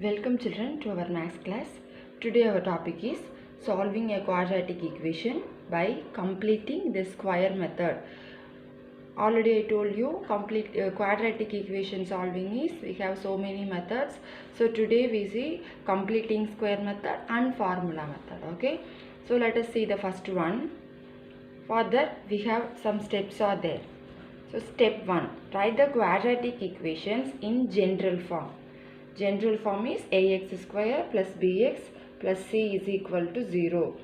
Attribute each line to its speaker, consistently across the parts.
Speaker 1: Welcome children to our maths class. Today our topic is solving a quadratic equation by completing the square method. Already I told you quadratic equation solving is we have so many methods. So today we see completing square method and formula method. Okay. So let us see the first one. For that we have some steps are there. So step 1, write the quadratic equations in general form. General form is ax square plus bx plus c is equal to 0.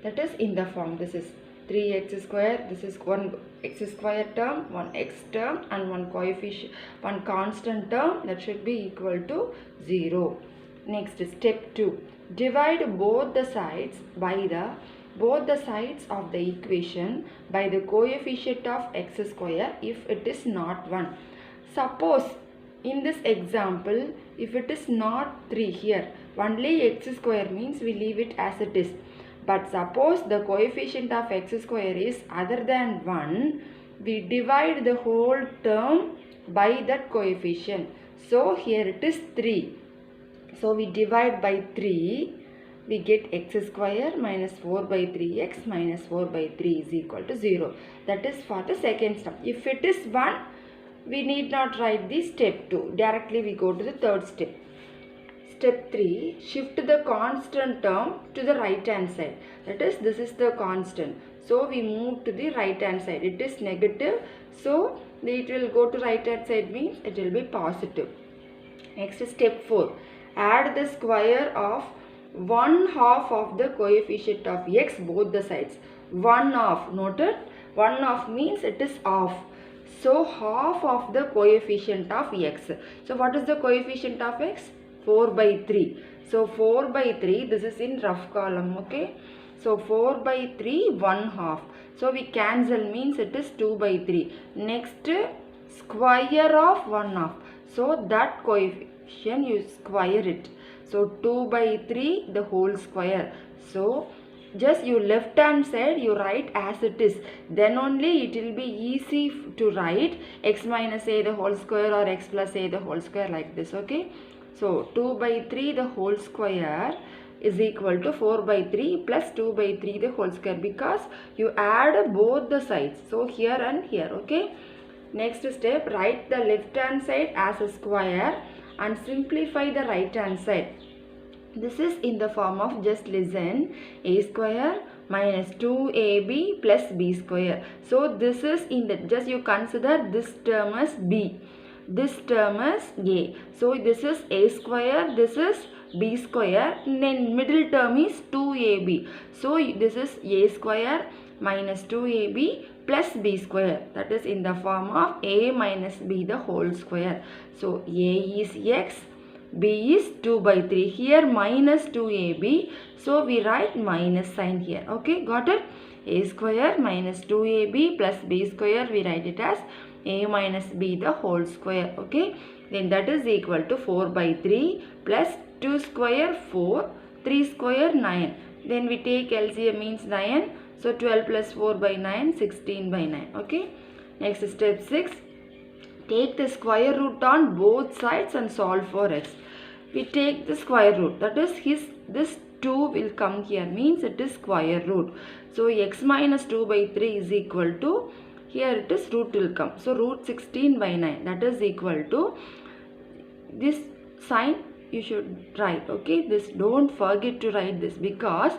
Speaker 1: That is in the form. This is 3x square. This is one x square term, one x term and one coefficient, one constant term that should be equal to 0. Next step 2. Divide both the sides of the equation by the coefficient of x square if it is not 1. Suppose in this example, if it is not 3 here, only x square means we leave it as it is. But suppose the coefficient of x square is other than 1, we divide the whole term by that coefficient. So here it is 3. So we divide by 3, we get x square minus 4 by 3x minus 4 by 3 is equal to 0. That is for the second step. If it is 1, we need not write the step 2. Directly we go to the third step. Step 3, shift the constant term to the right hand side. That is, this is the constant. So we move to the right hand side. It is negative. So it will go to right hand side means it will be positive. Next step 4, add the square of 1/2 of the coefficient of x both the sides. 1/2, noted? 1/2 means it is half. So half of the coefficient of x. So what is the coefficient of x? 4 by 3. So 4 by 3, this is in rough column, okay? So 4 by 3, 1/2. So we cancel means it is 2 by 3. Next, square of 1/2. So that coefficient you square it. So 2 by 3, the whole square. So just you left hand side you write as it is, then only it will be easy to write x minus a the whole square or x plus a the whole square like this. Okay, so 2 by 3 the whole square is equal to 4 by 3 plus 2 by 3 the whole square, because you add both the sides, so here and here. Okay, next step, write the left hand side as a square and simplify the right hand side. This is in the form of, just listen, a square minus 2ab plus b square. So this is in the, just you consider this term as b, this term as a. So this is a square, this is b square, and then middle term is 2ab. So this is a square minus 2ab plus b square. That is in the form of a minus b the whole square. So a is x, b is 2 by 3. Here minus 2ab. So we write minus sign here. Okay, got it? A square minus 2ab plus b square, we write it as a minus b the whole square. Okay, then that is equal to 4 by 3 plus 2 square 4, 3 square 9. Then we take LCM means 9. So 12 plus 4 by 9, 16 by 9. Okay, next step 6. Take the square root on both sides and solve for x. We take the square root. That is this 2 will come here, means it is square root. So x minus 2 by 3 is equal to, here it is root will come. So root 16 by 9, that is equal to, this sign you should write. Okay, this don't forget to write this, because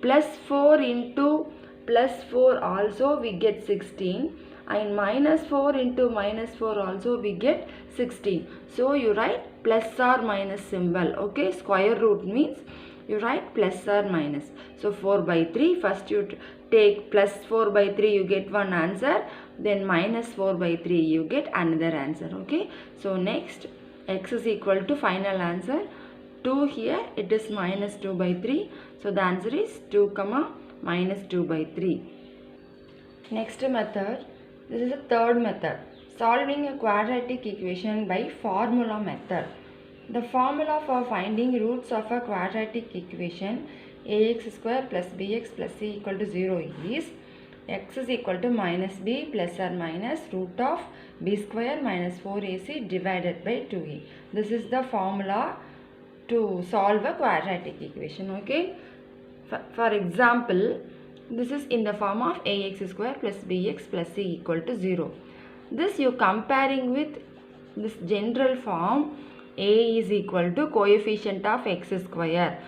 Speaker 1: plus 4 into plus 4 also we get 16. And minus 4 into minus 4 also we get 16. So you write plus or minus symbol. Okay, square root means you write plus or minus. So 4 by 3, first you take plus 4 by 3, you get one answer. Then minus 4 by 3 you get another answer. Okay, so next x is equal to final answer 2. Here it is minus 2 by 3. So the answer is 2 comma minus 2 by 3. Next method. This is the third method, solving a quadratic equation by formula method. The formula for finding roots of a quadratic equation ax square plus bx plus c equal to 0 is x is equal to minus b plus or minus root of b square minus 4ac divided by 2a. This is the formula to solve a quadratic equation. Okay. For example, this is in the form of ax square plus bx plus c equal to 0. This you comparing with this general form. A is equal to coefficient of x square.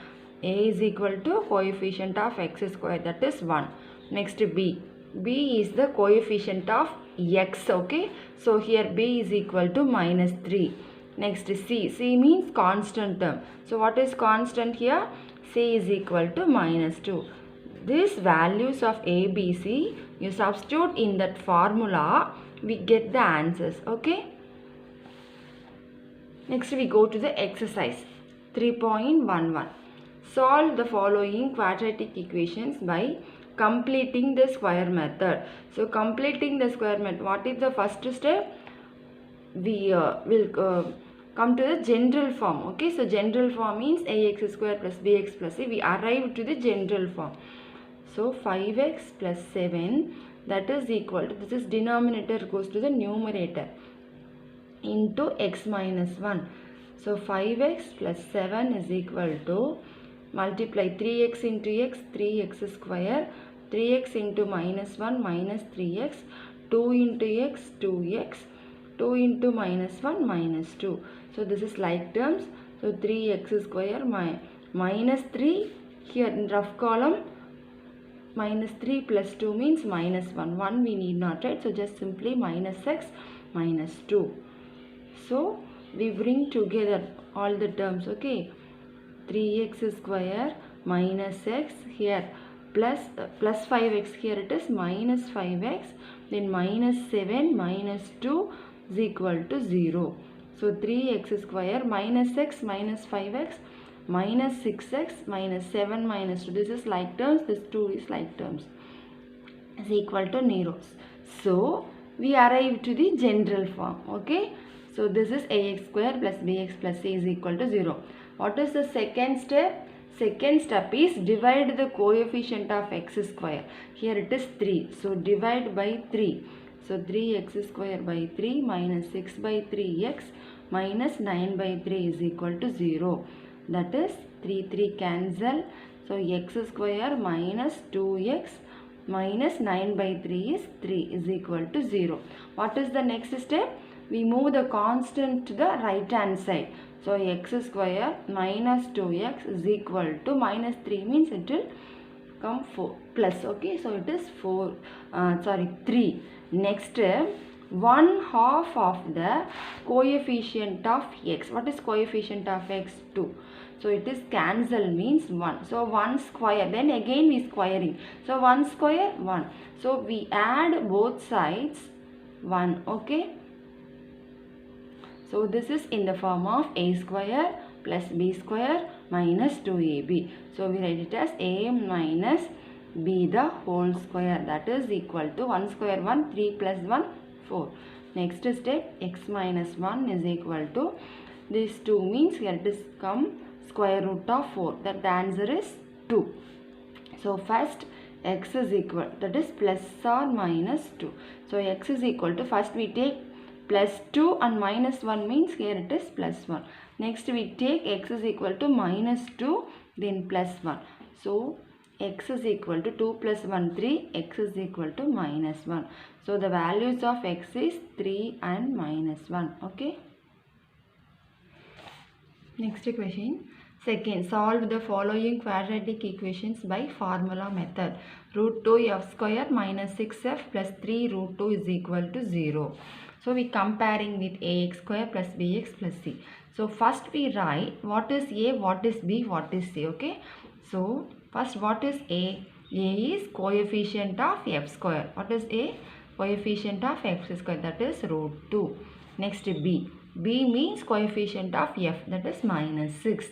Speaker 1: A is equal to coefficient of x square, that is 1. Next b. B is the coefficient of x. Okay. So here b is equal to minus 3. Next c. C means constant term. So what is constant here? C is equal to minus 2. These values of a, b, c, you substitute in that formula, we get the answers. Okay. Next we go to the exercise 3.11. Solve the following quadratic equations by completing the square method. So completing the square method, what is the first step? We will come to the general form. Okay, so general form means ax square plus bx plus c. We arrive to the general form. So 5x plus 7, that is equal to, this is denominator goes to the numerator, into x minus 1. So 5x plus 7 is equal to, multiply 3x into x, 3x square, 3x into minus 1 minus 3x, 2 into x, 2x, 2 into minus 1 minus 2. So this is like terms. So 3x square minus 3, here in rough column, minus 3 plus 2 means minus 1. 1 we need not write. So just simply minus x minus 2. So we bring together all the terms. Okay. 3x square minus x here plus 5x, here it is minus 5x, then minus 7 minus 2 is equal to 0. So 3x square minus x minus 5x minus 6x minus 7 minus 2, this is like terms, this 2 is like terms, is equal to 0. So we arrive to the general form. Okay. So this is ax square plus bx plus c is equal to 0. What is the second step? Second step is divide the coefficient of x square. Here it is 3. So divide by 3. So 3x square by 3 minus 6 by 3x minus 9 by 3 is equal to 0. That is 3 cancel. So x square minus 2x minus 9 by 3 is 3 is equal to 0. What is the next step? We move the constant to the right hand side. So x square minus 2x is equal to minus 3 means it will come 4 plus. Okay. So it is 3. Next, 1/2 of the coefficient of x. What is coefficient of x? 2. So it is cancel means 1. So 1 square. Then again we squaring. So 1 square 1. So we add both sides 1. Okay. So this is in the form of a square plus b square minus 2ab. So we write it as a minus b the whole square, that is equal to 1 square 1, 3 plus 1 4. Next step, x minus 1 is equal to, this 2 means here it is come square root of 4, that the answer is 2. So first x is equal, that is plus or minus 2. So x is equal to, first we take plus 2 and minus 1 means here it is plus 1. Next we take x is equal to minus 2, then plus 1. So x is equal to 2 plus 1 3, x is equal to minus 1. So the values of x is 3 and minus 1. Okay. Next question. Second, solve the following quadratic equations by formula method. Root 2 f square minus 6f plus 3 root 2 is equal to 0. So we comparing with ax square plus bx plus c. So first we write what is a, what is b, what is c. Okay. So first what is a? A is coefficient of f square. What is a? Coefficient of x square, that is root 2. Next b. B means coefficient of f, that is minus 6.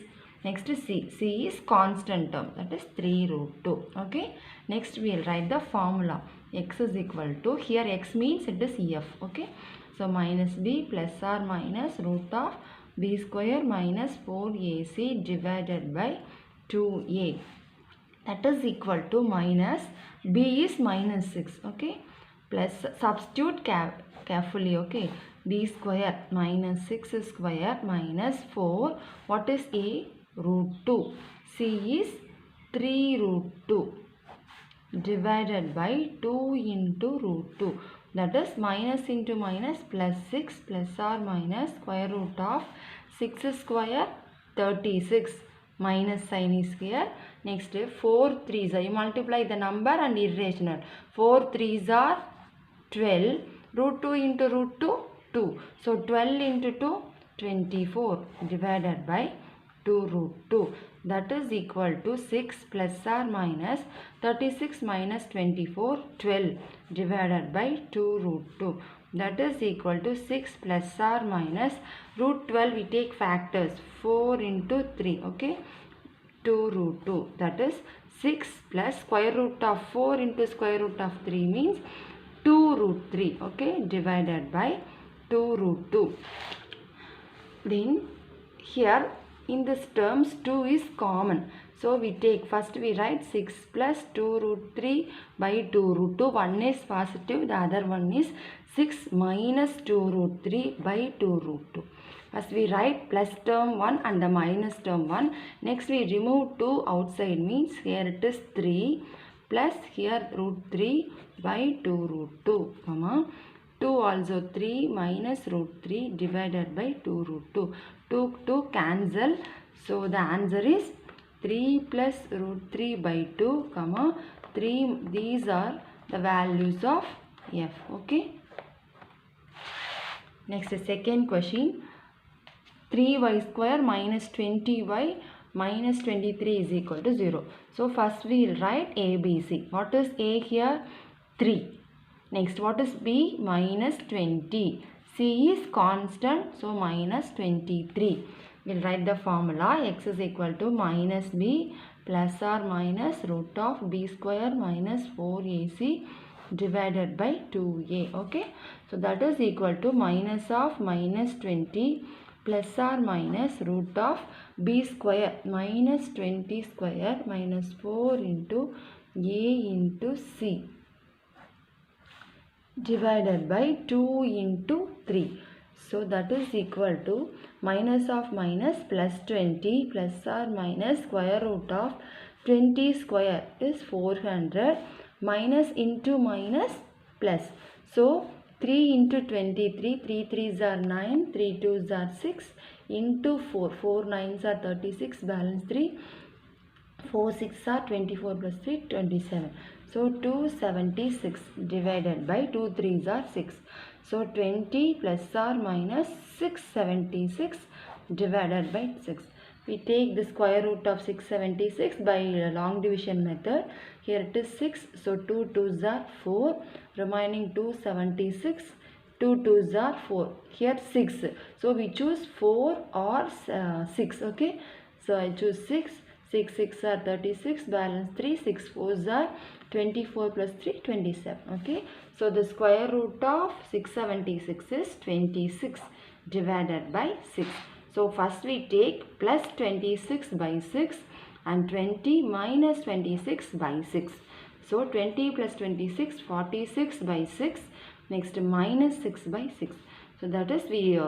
Speaker 1: Next c. C is constant term, that is 3 root 2. Okay. Next we will write the formula. X is equal to, here x means it is f. Okay. So minus b plus or minus root of b square minus 4ac divided by 2a. that is equal to minus b is minus 6, okay, plus substitute carefully, okay, b square minus 6 square minus 4, what is a? Root 2. C is 3 root 2 divided by 2 into root 2, that is minus into minus plus 6 plus or minus square root of 6 square 36, minus sign is here. Next 4 3s are, you multiply the number and irrational, 4 3s are 12, root 2 into root 2 2, so 12 into 2 24 divided by 2 root 2, that is equal to 6 plus or minus 36 minus 24 12 divided by 2 root 2, that is equal to 6 plus or minus root 12, we take factors, 4 into 3, okay, 2 root 2, that is 6 plus square root of 4 into square root of 3 means 2 root 3, okay, divided by 2 root 2. Then here in this terms 2 is common, so we take, first we write 6 plus 2 root 3 by 2 root 2, one is positive, the other one is 6 minus 2 root 3 by 2 root 2. First we write plus term 1 and the minus term 1. Next we remove 2 outside, means here it is 3 plus here root 3 by 2 root 2, comma 2 also 3 minus root 3 divided by 2 root 2. 2 cancel, so the answer is 3 plus root 3 by 2, comma 3. These are the values of f, okay. Next second question, 3y square minus 20y minus 23 is equal to 0. So first we will write ABC. What is a here? 3. Next what is b? Minus 20. C is constant, so minus 23. We will write the formula, x is equal to minus b plus or minus root of b square minus 4ac divided by 2a, okay. So that is equal to minus of minus 20 plus or minus root of b square minus 20 square minus 4 into a into c divided by 2 into 3. So that is equal to minus of minus plus 20 plus or minus square root of 20 square is 400 minus into minus plus. So 3 into 23, 3 3s are 9, 3 2s are 6 into 4, 4 9s are 36, balance 3, 4 6 are 24 plus 3, 27. So 276 divided by 2 3s are 6. So 20 plus or minus 676 divided by 6. We take the square root of 676 by long division method. Here it is 6. So 2 2s are 4. Remaining 276. 2 2s are 4. Here 6. So we choose 4 or 6. Okay. So I choose 6. 6 6 are 36. Balance 3. 6 4s are 24 plus 3 27. Okay. So the square root of 676 is 26 divided by 6. So first we take plus 26 by 6 and 20 minus 26 by 6. So 20 plus 26, 46 by 6. Next minus 6 by 6. So that is we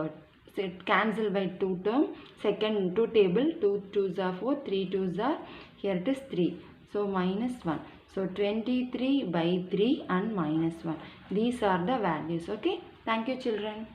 Speaker 1: cancel by 2 term. Second 2 table, 2 2s are 4, 3 2s are, here it is 3. So minus 1. So 23 by 3 and minus 1. These are the values. Okay. Thank you children.